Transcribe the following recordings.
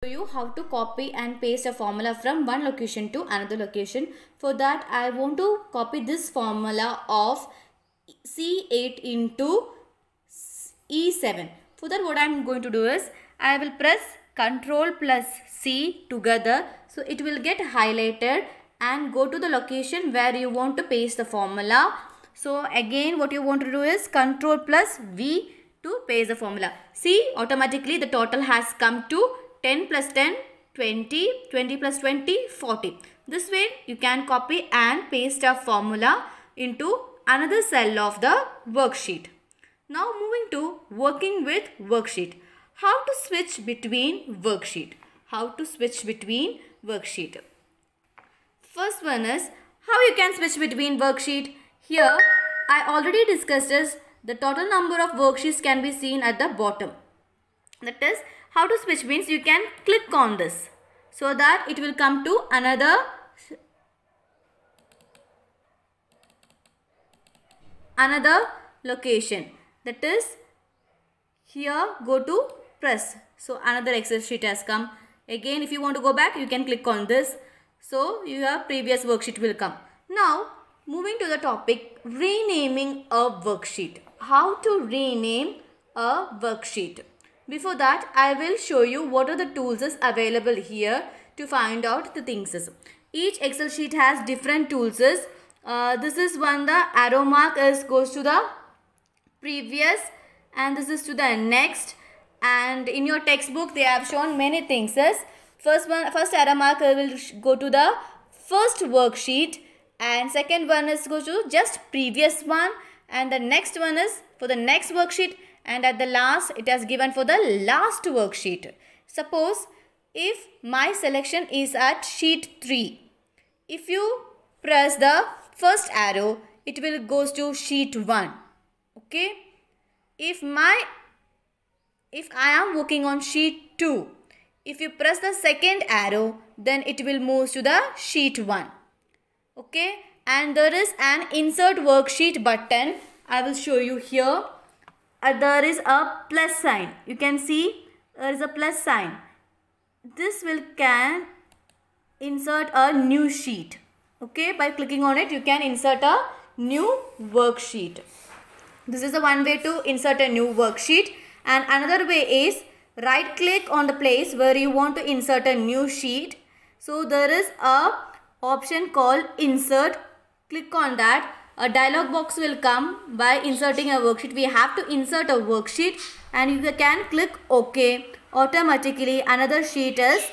You how to copy and paste a formula from one location to another location. For that, I want to copy this formula of C8 into E7. For that, what I am going to do is I will press Ctrl plus C together, so it will get highlighted, and go to the location where you want to paste the formula. So again, what you want to do is Ctrl plus V to paste the formula. See, automatically the total has come to 10 plus 10, 20, 20 plus 20, 40. This way you can copy and paste a formula into another cell of the worksheet. Now moving to working with worksheet. How to switch between worksheet. How to switch between worksheet. First one is how you can switch between worksheet. Here I already discussed this. The total number of worksheets can be seen at the bottom. That is, how to switch means you can click on this so that it will come to another location. That is, here go to press. So another Excel sheet has come. Again, if you want to go back, you can click on this. So your previous worksheet will come. Now moving to the topic, renaming a worksheet. How to rename a worksheet. Before that, I will show you what are the tools is available here to find out the things. Each Excel sheet has different tools. This is one, the arrow mark goes to the previous, and this is to the next. And in your textbook, they have shown many things. First arrow mark will go to the first worksheet, and second one is goes to just previous one, and the next one is for the next worksheet, and at the last it has given for the last worksheet. Suppose if my selection is at sheet 3, if you press the first arrow, it will goes to sheet 1. Okay, if I am working on sheet 2, if you press the second arrow, then it will move to the sheet 1. Okay, and there is an insert worksheet button. I will show you here. There is a plus sign. You can see there is a plus sign. This can insert a new sheet. Okay, by clicking on it, you can insert a new worksheet. This is the one way to insert a new worksheet. And another way is right click on the place where you want to insert a new sheet. So there is a option called insert. Click on that. A dialog box will come. By inserting a worksheet, we have to insert a worksheet, and you can click OK. Automatically another sheet is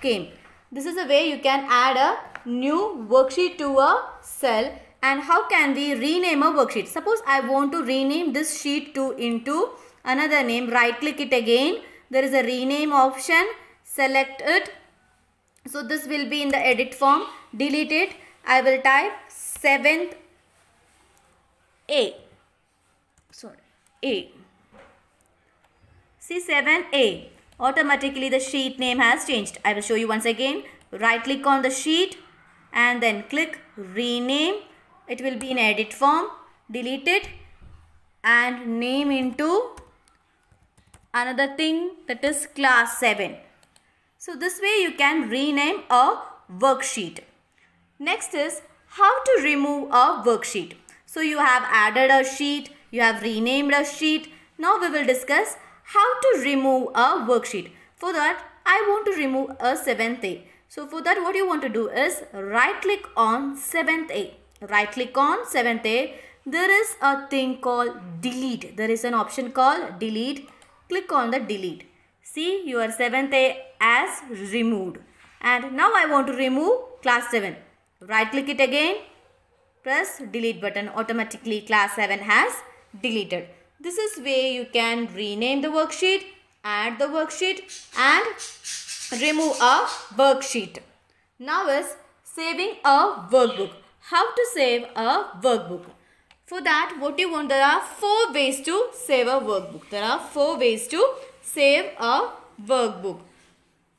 came. This is the way you can add a new worksheet to a cell. And how can we rename a worksheet? Suppose I want to rename this sheet 2 into another name. Right click it again. There is a rename option. Select it. So this will be in the edit form. Delete it. I will type 7th A. Sorry, A. See, 7A. Automatically the sheet name has changed. I will show you once again. Right click on the sheet and then click rename. It will be in edit form. Delete it and name into another thing, that is class 7. So this way you can rename a worksheet. Next is how to remove a worksheet. So you have added a sheet, you have renamed a sheet. Now we will discuss how to remove a worksheet. For that, I want to remove a 7th A. So for that, what you want to do is right click on 7th A. Right click on 7th A. There is a thing called delete. There is an option called delete. Click on the delete. See, your 7th A as removed. And now I want to remove class 7. Right click it again. Press delete button. Automatically class 7 has deleted. This is way you can rename the worksheet, add the worksheet, and remove a worksheet. Now is saving a workbook. How to save a workbook? For that, what you want, there are 4 ways to save a workbook. There are 4 ways to save a workbook.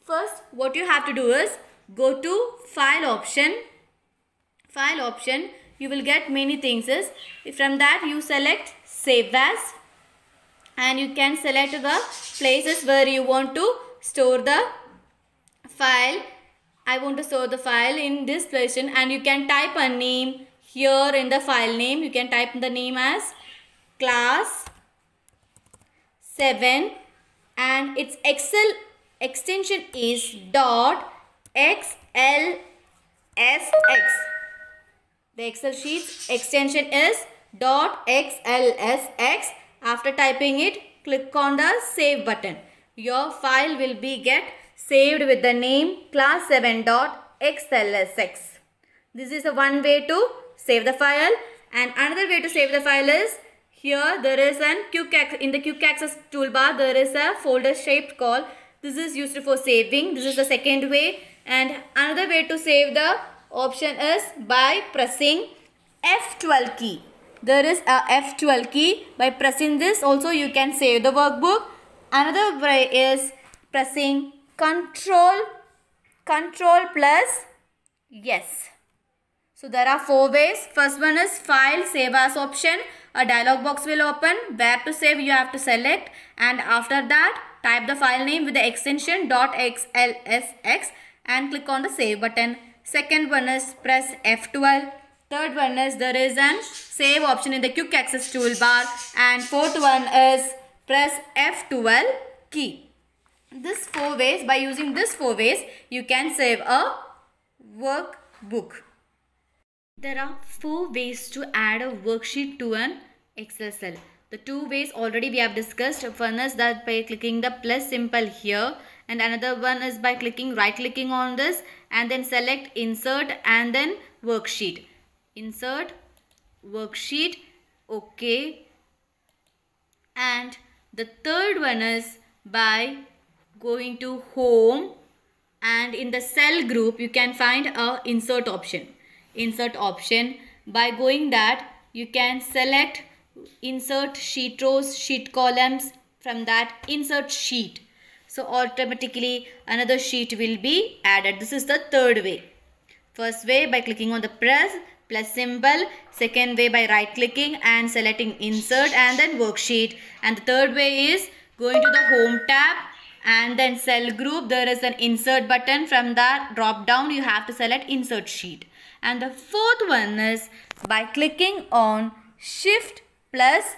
First, what you have to do is go to file option. File option, you will get many things. From that, you select save as, and you can select the places where you want to store the file. I want to store the file in this position, and you can type a name here in the file name. You can type the name as class 7 and its Excel extension is .xlsx. The Excel sheet's extension is .xlsx. After typing it, click on the save button. Your file will be get saved with the name class7.xlsx. This is a one way to save the file, and another way to save the file is here there is an in the quick access toolbar there is a folder shaped call. This is used for saving. This is the second way, and another way to save the option is by pressing F12 key. There is a F12 key. By pressing this also you can save the workbook. Another way is pressing Control plus yes. So there are 4 ways. First one is file save as option. A dialog box will open. Where to save you have to select, and after that type the file name with the extension .xlsx and click on the save button. Second one is press F12. Third one is there is an save option in the quick access toolbar, and fourth one is press F12 key. This 4 ways, by using this 4 ways you can save a workbook. There are 4 ways to add a worksheet to an Excel cell. The 2 ways already we have discussed. One is that by clicking the plus symbol here, and another one is by right clicking on this and then select insert and then worksheet. Insert, worksheet, OK. And the third one is by going to home, and in the cell group you can find a insert option. Insert option, by going that you can select insert sheet rows, sheet columns. From that insert sheet, so automatically another sheet will be added. This is the third way. First way by clicking on the plus symbol. Second way by right clicking and selecting insert and then worksheet. And the third way is going to the home tab and then cell group. There is an insert button. From that drop down you have to select insert sheet. And the fourth one is by clicking on shift plus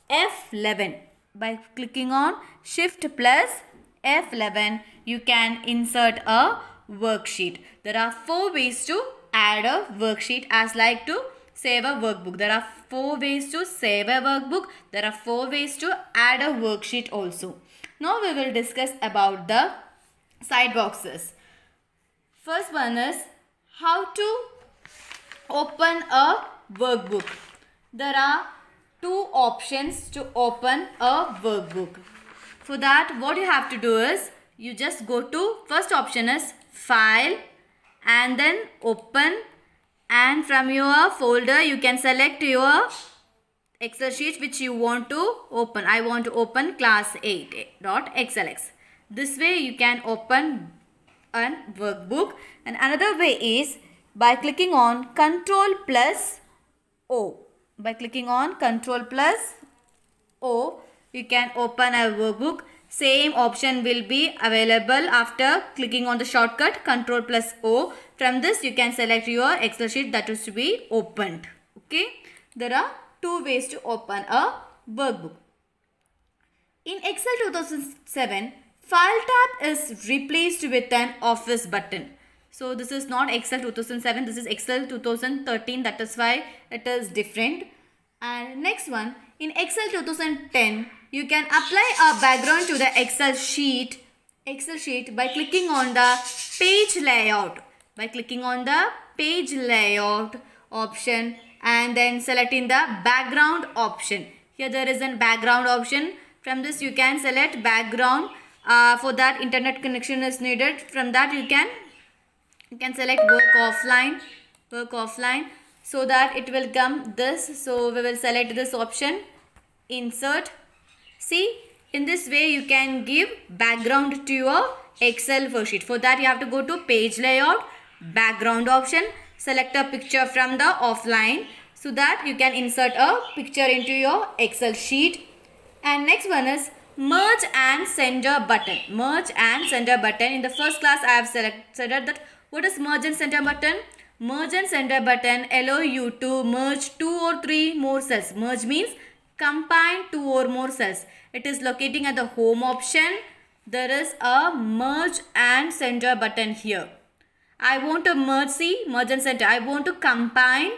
F11. By clicking on shift plus F11 you can insert a worksheet. There are 4 ways to add a worksheet as like to save a workbook. There are 4 ways to save a workbook. There are 4 ways to add a worksheet also. Now we will discuss about the side boxes. First one is how to open a workbook. There are 2 options to open a workbook. For that what you have to do is you just go to first option is file and then open, and from your folder you can select your Excel sheet which you want to open. I want to open class 8.xlx. This way you can open a workbook. And another way is by clicking on Control plus O. By clicking on Control plus O you can open a workbook. Same option will be available after clicking on the shortcut Control plus O. From this you can select your Excel sheet that is to be opened. Okay. There are 2 ways to open a workbook. In Excel 2007, File tab is replaced with an Office button. So this is not Excel 2007, this is Excel 2013, that is why it is different. And next one, in Excel 2010, you can apply a background to the Excel sheet by clicking on the page layout. By clicking on the page layout option and then selecting the background option. Here there is a background option. From this you can select background. For that internet connection is needed. From that you can select work offline, so that it will come this. So we will select this option, insert. See, in this way you can give background to your Excel worksheet. For that you have to go to page layout, background option, select a picture from the offline so that you can insert a picture into your Excel sheet. And next one is merge and center button. Merge and center button. In the first class, I have said that what is merge and center button? Merge and center button allow you to merge 2 or 3 more cells. Merge means combine 2 or more cells. It is locating at the home option. There is a merge and center button here. I want to merge, see, merge and center. I want to combine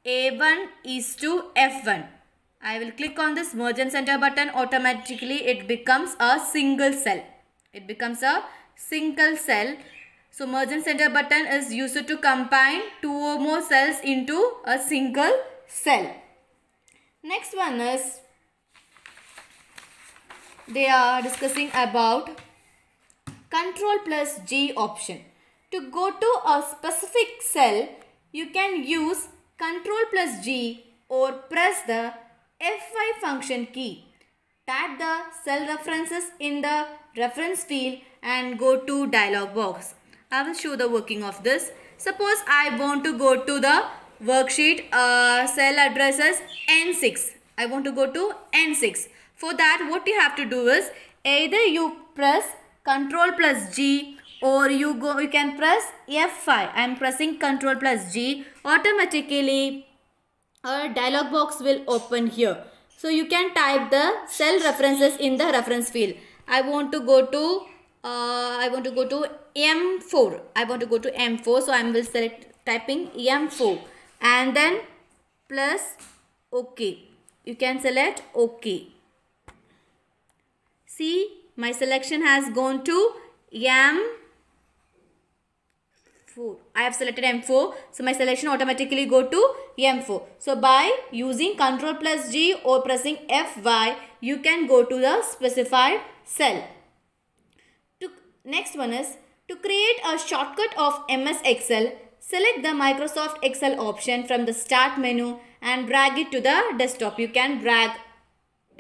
A1 is to F1. I will click on this merge and center button. Automatically it becomes a single cell. It becomes a single cell. So merge and center button is used to combine 2 or more cells into a single cell. Next one is, they are discussing about Control plus G option. To go to a specific cell, you can use Control plus G or press the F5 function key. Type the cell references in the reference field and go to dialog box. I will show the working of this. Suppose I want to go to the worksheet cell addresses N6. I want to go to N6. For that, what you have to do is either you press Control plus G or you can press F5. I am pressing Control plus G. Automatically a dialog box will open here. So you can type the cell references in the reference field. I want to go to M4. I want to go to M4. So I will select typing M4 and then plus OK. You can select OK. See, my selection has gone to M4. I have selected M4. So my selection automatically go to M4. So by using Control plus G or pressing F5, you can go to the specified cell. Next one is, to create a shortcut of MS Excel, select the Microsoft Excel option from the start menu and drag it to the desktop. You can drag,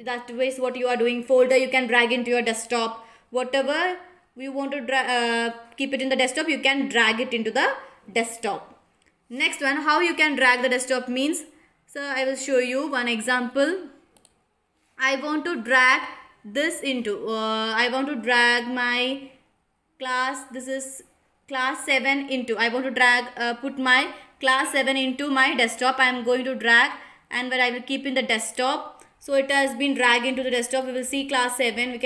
that is what you are doing, folder you can drag into your desktop. Whatever you want to keep it in the desktop, you can drag it into the desktop. Next one, how you can drag the desktop means, so I will show you one example. I want to drag this into, I want to drag my class, this is class 7 into, I want to drag, put my class 7 into my desktop. I am going to drag and where I will keep in the desktop. So it has been dragged into the desktop. We will see class 7. You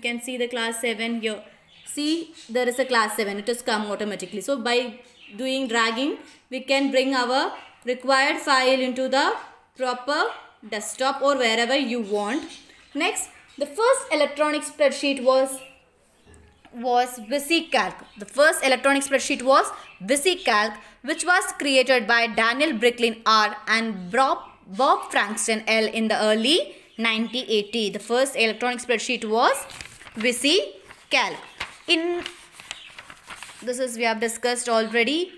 can see the class 7 here. See, there is a class 7. It has come automatically. So by doing dragging, we can bring our required file into the proper desktop or wherever you want. Next, the first electronic spreadsheet was VisiCalc. The first electronic spreadsheet was VisiCalc, which was created by Daniel Bricklin R and Bob Frankston L in the early 1980. The first electronic spreadsheet was VisiCalc. We have discussed already.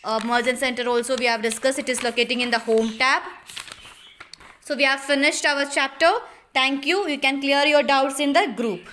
Merge and center also we have discussed. It is locating in the home tab. So we have finished our chapter. Thank you. You can clear your doubts in the group.